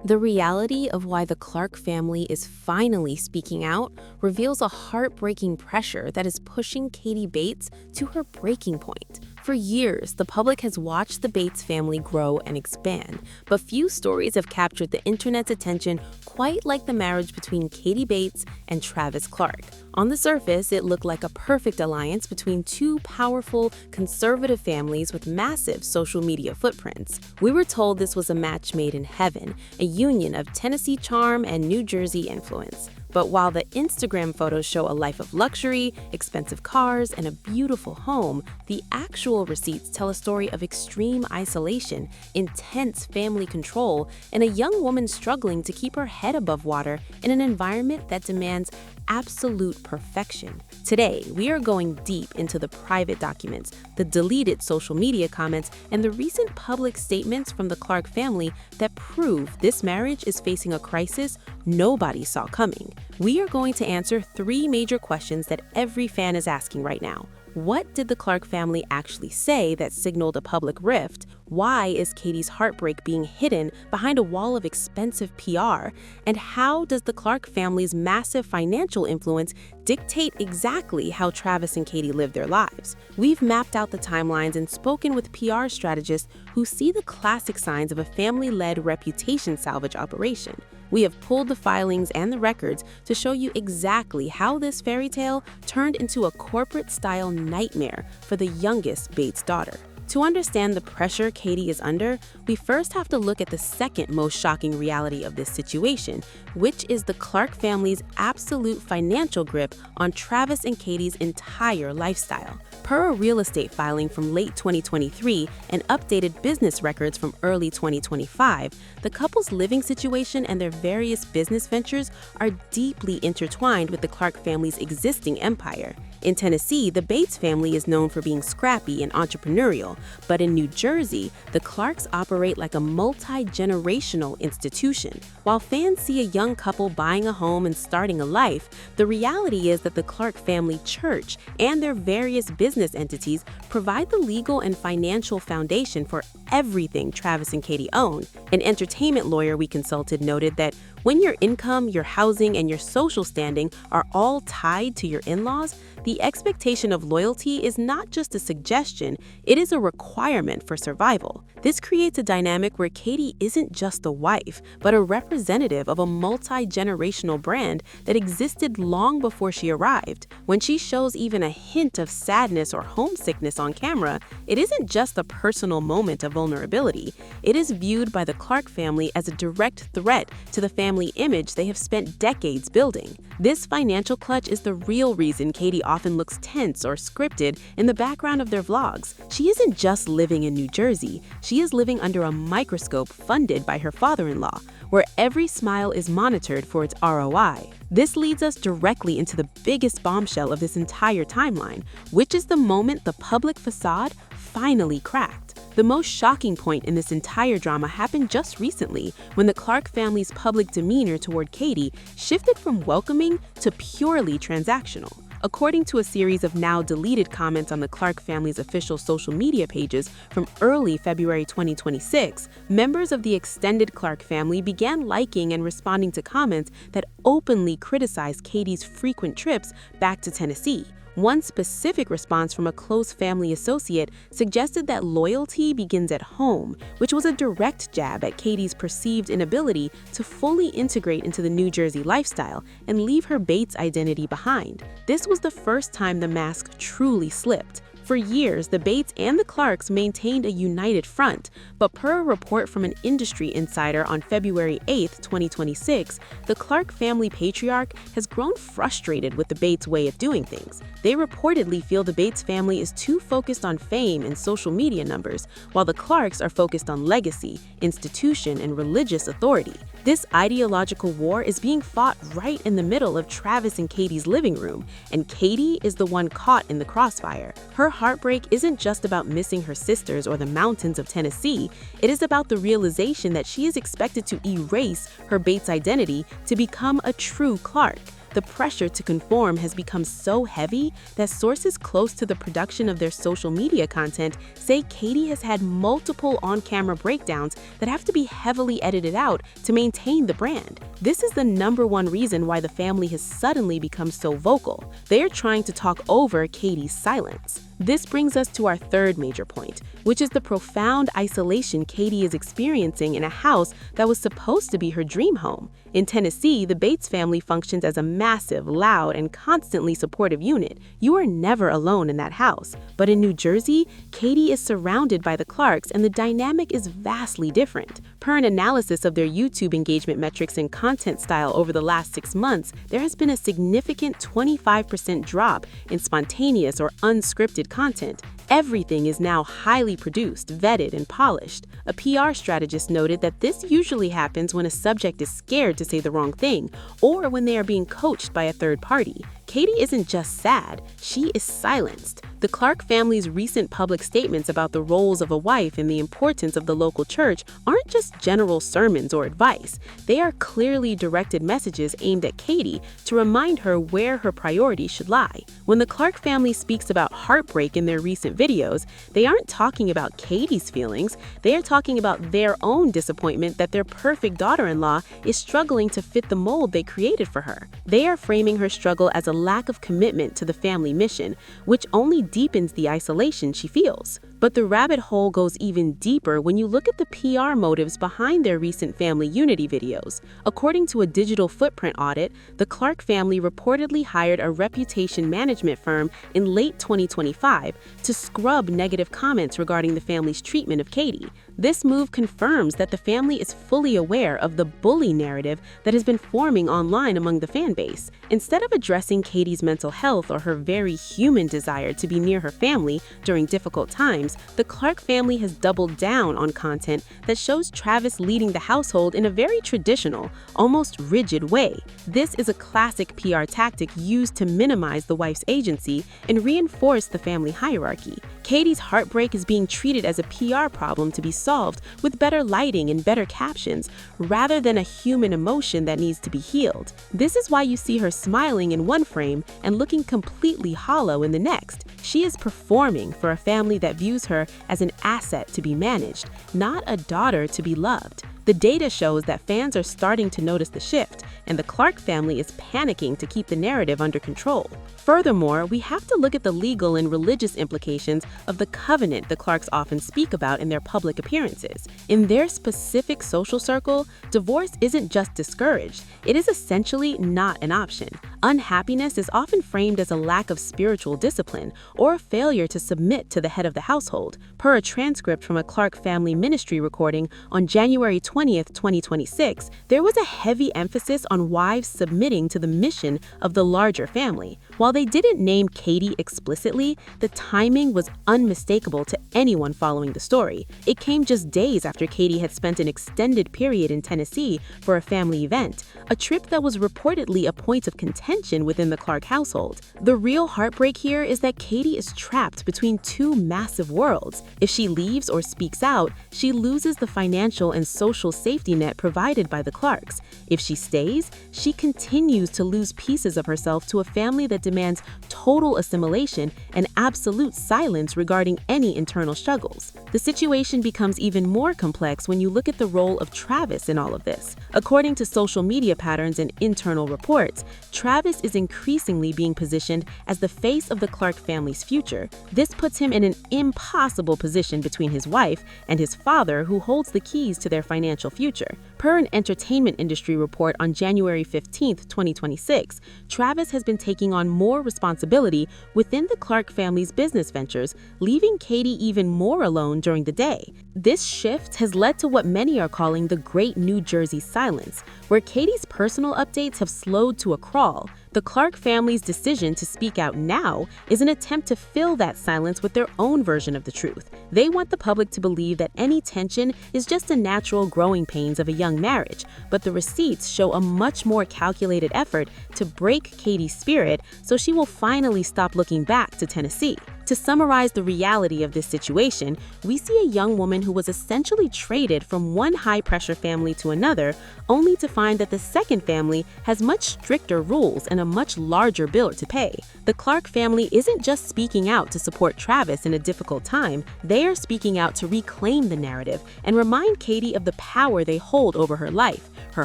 The reality of why the Clark family is finally speaking out reveals a heartbreaking pressure that is pushing Katie Bates to her breaking point. For years, the public has watched the Bates family grow and expand, but few stories have captured the internet's attention quite like the marriage between Katie Bates and Travis Clark. On the surface, it looked like a perfect alliance between two powerful, conservative families with massive social media footprints. We were told this was a match made in heaven, a union of Tennessee charm and New Jersey influence. But while the Instagram photos show a life of luxury, expensive cars, and a beautiful home, the actual receipts tell a story of extreme isolation, intense family control, and a young woman struggling to keep her head above water in an environment that demands absolute perfection. Today, we are going deep into the private documents, the deleted social media comments, and the recent public statements from the Clark family that prove this marriage is facing a crisis nobody saw coming. We are going to answer three major questions that every fan is asking right now. What did the Clark family actually say that signaled a public rift? Why is Katie's heartbreak being hidden behind a wall of expensive PR? And how does the Clark family's massive financial influence dictate exactly how Travis and Katie live their lives? We've mapped out the timelines and spoken with PR strategists who see the classic signs of a family-led reputation salvage operation. We have pulled the filings and the records to show you exactly how this fairy tale turned into a corporate-style nightmare for the youngest Bates daughter. To understand the pressure Katie is under, we first have to look at the second most shocking reality of this situation, which is the Clark family's absolute financial grip on Travis and Katie's entire lifestyle. Per a real estate filing from late 2023 and updated business records from early 2025, the couple's living situation and their various business ventures are deeply intertwined with the Clark family's existing empire. In Tennessee, the Bates family is known for being scrappy and entrepreneurial, but in New Jersey, the Clarks operate like a multi-generational institution. While fans see a young couple buying a home and starting a life, the reality is that the Clark family church and their various business entities provide the legal and financial foundation for everything Travis and Katie own. An entertainment lawyer we consulted noted that when your income, your housing, and your social standing are all tied to your in-laws, the expectation of loyalty is not just a suggestion, it is a requirement for survival. This creates a dynamic where Katie isn't just a wife, but a representative of a multi-generational brand that existed long before she arrived. When she shows even a hint of sadness or homesickness on camera, it isn't just a personal moment of vulnerability. It is viewed by the Clark family as a direct threat to the family image they have spent decades building. This financial clutch is the real reason Katie often looks tense or scripted in the background of their vlogs. She isn't just living in New Jersey, she is living under a microscope funded by her father-in-law, where every smile is monitored for its ROI. This leads us directly into the biggest bombshell of this entire timeline, which is the moment the public facade finally cracked. The most shocking point in this entire drama happened just recently, when the Clark family's public demeanor toward Katie shifted from welcoming to purely transactional. According to a series of now deleted comments on the Clark family's official social media pages from early February 2026, members of the extended Clark family began liking and responding to comments that openly criticized Katie's frequent trips back to Tennessee. One specific response from a close family associate suggested that loyalty begins at home, which was a direct jab at Katie's perceived inability to fully integrate into the New Jersey lifestyle and leave her Bates identity behind. This was the first time the mask truly slipped. For years, the Bates and the Clarks maintained a united front, but per a report from an industry insider on February 8, 2026, the Clark family patriarch has grown frustrated with the Bates way of doing things. They reportedly feel the Bates family is too focused on fame and social media numbers, while the Clarks are focused on legacy, institution, and religious authority. This ideological war is being fought right in the middle of Travis and Katie's living room, and Katie is the one caught in the crossfire. Her heartbreak isn't just about missing her sisters or the mountains of Tennessee, it is about the realization that she is expected to erase her Bates identity to become a true Clark. the pressure to conform has become so heavy that sources close to the production of their social media content say Katie has had multiple on-camera breakdowns that have to be heavily edited out to maintain the brand. This is the #1 reason why the family has suddenly become so vocal. They are trying to talk over Katie's silence. This brings us to our third major point, which is the profound isolation Katie is experiencing in a house that was supposed to be her dream home. In Tennessee, the Bates family functions as a massive, loud, and constantly supportive unit. You are never alone in that house. But in New Jersey, Katie is surrounded by the Clarks, and the dynamic is vastly different. Per an analysis of their YouTube engagement metrics and content style over the last 6 months, there has been a significant 25% drop in spontaneous or unscripted content. Everything is now highly produced, vetted, and polished. A PR strategist noted that this usually happens when a subject is scared to say the wrong thing or when they are being coached by a third party. Katie isn't just sad, she is silenced. The Clark family's recent public statements about the roles of a wife and the importance of the local church aren't just general sermons or advice. They are clearly directed messages aimed at Katie to remind her where her priorities should lie. When the Clark family speaks about heartbreak in their recent videos, they aren't talking about Katie's feelings, they are talking about their own disappointment that their perfect daughter-in-law is struggling to fit the mold they created for her. They are framing her struggle as a lack of commitment to the family mission, which only deepens the isolation she feels. But the rabbit hole goes even deeper when you look at the PR motives behind their recent family unity videos. According to a digital footprint audit, the Clark family reportedly hired a reputation management firm in late 2025 to scrub negative comments regarding the family's treatment of Katie. This move confirms that the family is fully aware of the bully narrative that has been forming online among the fan base. Instead of addressing Katie's mental health or her very human desire to be near her family during difficult times, the Clark family has doubled down on content that shows Travis leading the household in a very traditional, almost rigid way. This is a classic PR tactic used to minimize the wife's agency and reinforce the family hierarchy. Katie's heartbreak is being treated as a PR problem to be solved with better lighting and better captions, rather than a human emotion that needs to be healed. This is why you see her smiling in one frame and looking completely hollow in the next. She is performing for a family that views her as an asset to be managed, not a daughter to be loved. The data shows that fans are starting to notice the shift, and the Clark family is panicking to keep the narrative under control. Furthermore, we have to look at the legal and religious implications of the covenant the Clarks often speak about in their public appearances. In their specific social circle, divorce isn't just discouraged, it is essentially not an option. Unhappiness is often framed as a lack of spiritual discipline or a failure to submit to the head of the household. Per a transcript from a Clark family ministry recording on January 20th, 2026, there was a heavy emphasis on wives submitting to the mission of the larger family. While they didn't name Katie explicitly, the timing was unmistakable to anyone following the story. It came just days after Katie had spent an extended period in Tennessee for a family event, a trip that was reportedly a point of contention within the Clark household. The real heartbreak here is that Katie is trapped between two massive worlds. If she leaves or speaks out, she loses the financial and social safety net provided by the Clarks. If she stays, she continues to lose pieces of herself to a family that demands total assimilation and absolute silence regarding any internal struggles. The situation becomes even more complex when you look at the role of Travis in all of this. According to social media patterns and internal reports, Travis is increasingly being positioned as the face of the Clark family's future. This puts him in an impossible position between his wife and his father, who holds the keys to their financial future. Per an entertainment industry report on January 15th, 2026, Travis has been taking on more responsibility within the Clark family's business ventures, leaving Katie even more alone during the day. This shift has led to what many are calling the Great New Jersey Silence, where Katie's personal updates have slowed to a crawl. The Clark family's decision to speak out now is an attempt to fill that silence with their own version of the truth. They want the public to believe that any tension is just a natural growing pains of a young marriage, but the receipts show a much more calculated effort to break Katie's spirit so she will finally stop looking back to Tennessee. To summarize the reality of this situation, we see a young woman who was essentially traded from one high-pressure family to another, only to find that the second family has much stricter rules and a much larger bill to pay. The Clark family isn't just speaking out to support Travis in a difficult time, they are speaking out to reclaim the narrative and remind Katie of the power they hold over her life, her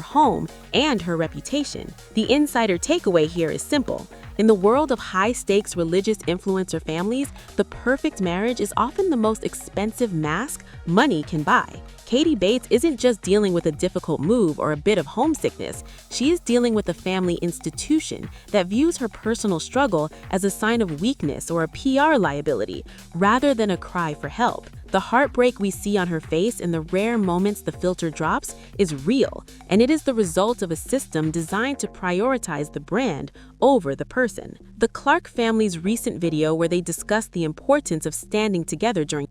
home, and her reputation. The insider takeaway here is simple. In the world of high-stakes religious influencer families, the perfect marriage is often the most expensive mask money can buy. Katie Bates isn't just dealing with a difficult move or a bit of homesickness, she is dealing with a family institution that views her personal struggle as a sign of weakness or a PR liability, rather than a cry for help. The heartbreak we see on her face in the rare moments the filter drops is real, and it is the result of a system designed to prioritize the brand over the person. The Clark family's recent video where they discussed the importance of standing together during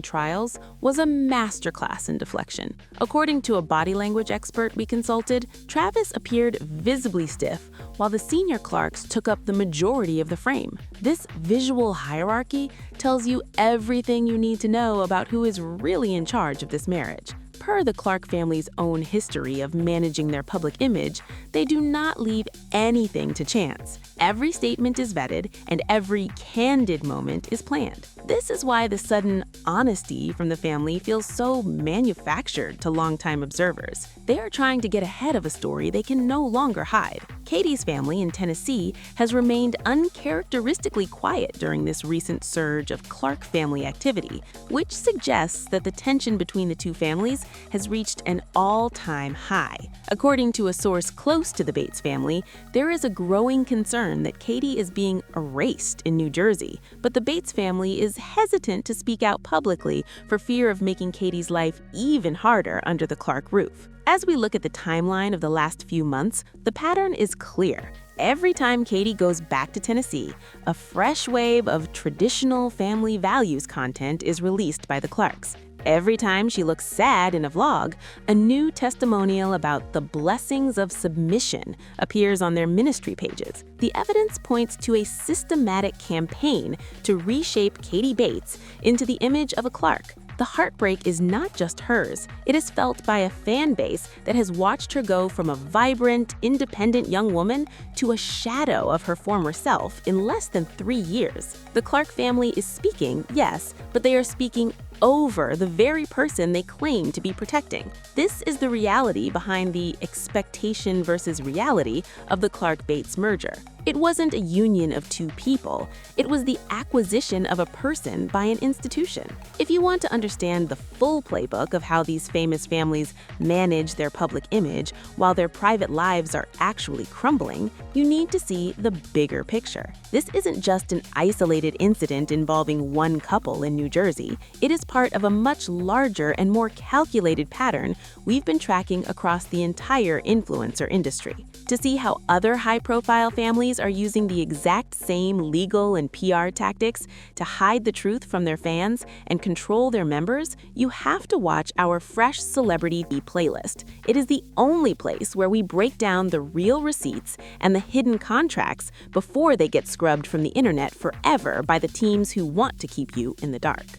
trials was a masterclass in deflection. According to a body language expert we consulted, Travis appeared visibly stiff, while the senior Clarks took up the majority of the frame. This visual hierarchy tells you everything you need to know about who is really in charge of this marriage. Per the Clark family's own history of managing their public image, they do not leave anything to chance. Every statement is vetted, and every candid moment is planned. This is why the sudden honesty from the family feels so manufactured to longtime observers. They are trying to get ahead of a story they can no longer hide. Katie's family in Tennessee has remained uncharacteristically quiet during this recent surge of Clark family activity, which suggests that the tension between the two families has reached an all-time high. According to a source close to the Bates family, there is a growing concern that Katie is being erased in New Jersey, but the Bates family is hesitant to speak out publicly for fear of making Katie's life even harder under the Clark roof. As we look at the timeline of the last few months, the pattern is clear. Every time Katie goes back to Tennessee, a fresh wave of traditional family values content is released by the Clarks. Every time she looks sad in a vlog, a new testimonial about the blessings of submission appears on their ministry pages. The evidence points to a systematic campaign to reshape Katie Bates into the image of a Clark. The heartbreak is not just hers, it is felt by a fan base that has watched her go from a vibrant, independent young woman to a shadow of her former self in less than 3 years. The Clark family is speaking, yes, but they are speaking over the very person they claim to be protecting. This is the reality behind the expectation versus reality of the Clark-Bates merger. It wasn't a union of two people, it was the acquisition of a person by an institution. If you want to understand the full playbook of how these famous families manage their public image while their private lives are actually crumbling, you need to see the bigger picture. This isn't just an isolated incident involving one couple in New Jersey. It is part of a much larger and more calculated pattern we've been tracking across the entire influencer industry. To see how other high-profile families are using the exact same legal and PR tactics to hide the truth from their fans and control their members, you have to watch our Fresh Celebrity playlist. It is the only place where we break down the real receipts and the hidden contracts before they get scrubbed from the internet forever by the teams who want to keep you in the dark.